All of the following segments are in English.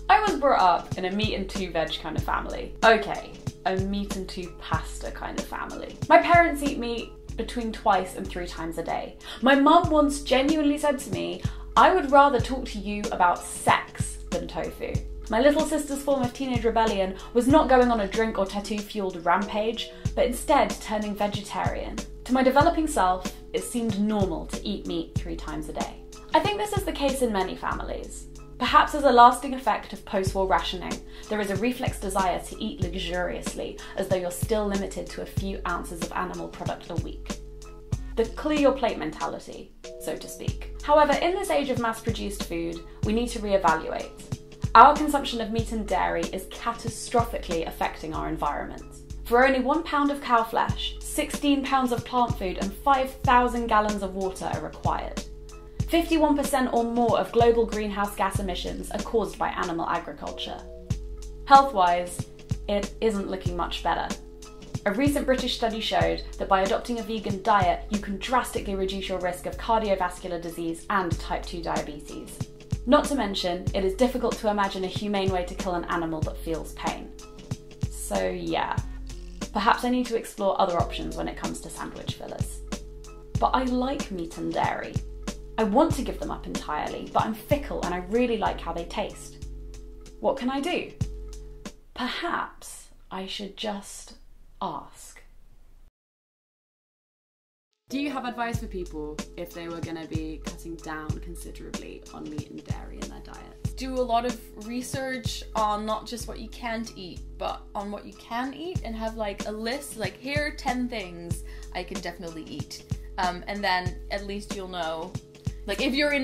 I was brought up in a meat and two veg kind of family. Okay, a meat and two pasta kind of family. My parents eat meat between 2 and 3 times a day. My mum once genuinely said to me, "I would rather talk to you about sex than tofu." My little sister's form of teenage rebellion was not going on a drink or tattoo-fueled rampage, but instead turning vegetarian. To my developing self, it seemed normal to eat meat 3 times a day. I think this is the case in many families. Perhaps as a lasting effect of post-war rationing, there is a reflex desire to eat luxuriously as though you're still limited to a few ounces of animal product a week. The clear your plate mentality, so to speak. However, in this age of mass-produced food, we need to reevaluate. Our consumption of meat and dairy is catastrophically affecting our environment. For only 1 pound of cow flesh, 16 pounds of plant food and 5,000 gallons of water are required. 51% or more of global greenhouse gas emissions are caused by animal agriculture. Health-wise, it isn't looking much better. A recent British study showed that by adopting a vegan diet, you can drastically reduce your risk of cardiovascular disease and type 2 diabetes. Not to mention, it is difficult to imagine a humane way to kill an animal that feels pain. So yeah, perhaps I need to explore other options when it comes to sandwich fillers. But I like meat and dairy. I want to give them up entirely, but I'm fickle and I really like how they taste. What can I do? Perhaps I should just ask. Do you have advice for people if they were going to be cutting down considerably on meat and dairy in their diet? Do a lot of research on not just what you can't eat, but on what you can eat, and have like a list, like here are 10 things I can definitely eat. And then at least you'll know, like if you're in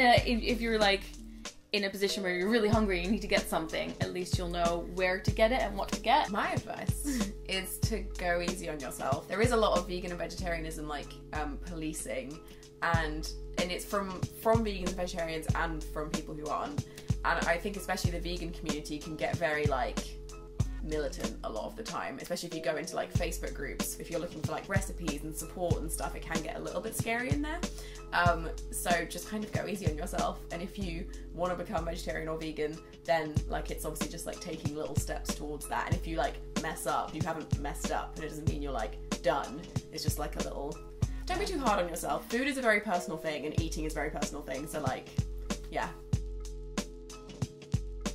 a position where you're really hungry and you need to get something, at least you'll know where to get it and what to get. My advice is to go easy on yourself. There is a lot of vegan and vegetarianism policing, and it's from vegans and vegetarians and from people who aren't. And I think especially the vegan community can get very militant a lot of the time, especially if you go into Facebook groups. If you're looking for recipes and support and stuff, it can get a little bit scary in there. So just kind of go easy on yourself, and if you want to become vegetarian or vegan, then it's obviously just taking little steps towards that. And if you mess up, you haven't messed up, and it doesn't mean you're done. It's just a little, don't be too hard on yourself. Food is a very personal thing, and eating is a very personal thing, so yeah.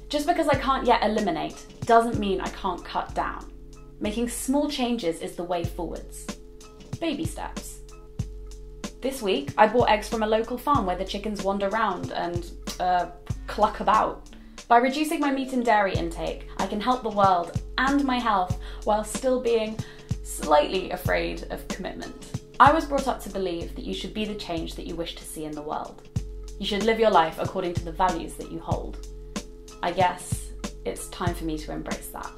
Just because I can't yet eliminate doesn't mean I can't cut down. Making small changes is the way forwards. Baby steps. This week, I bought eggs from a local farm where the chickens wander around and cluck about. By reducing my meat and dairy intake, I can help the world and my health while still being slightly afraid of commitment. I was brought up to believe that you should be the change that you wish to see in the world. You should live your life according to the values that you hold. I guess it's time for me to embrace that.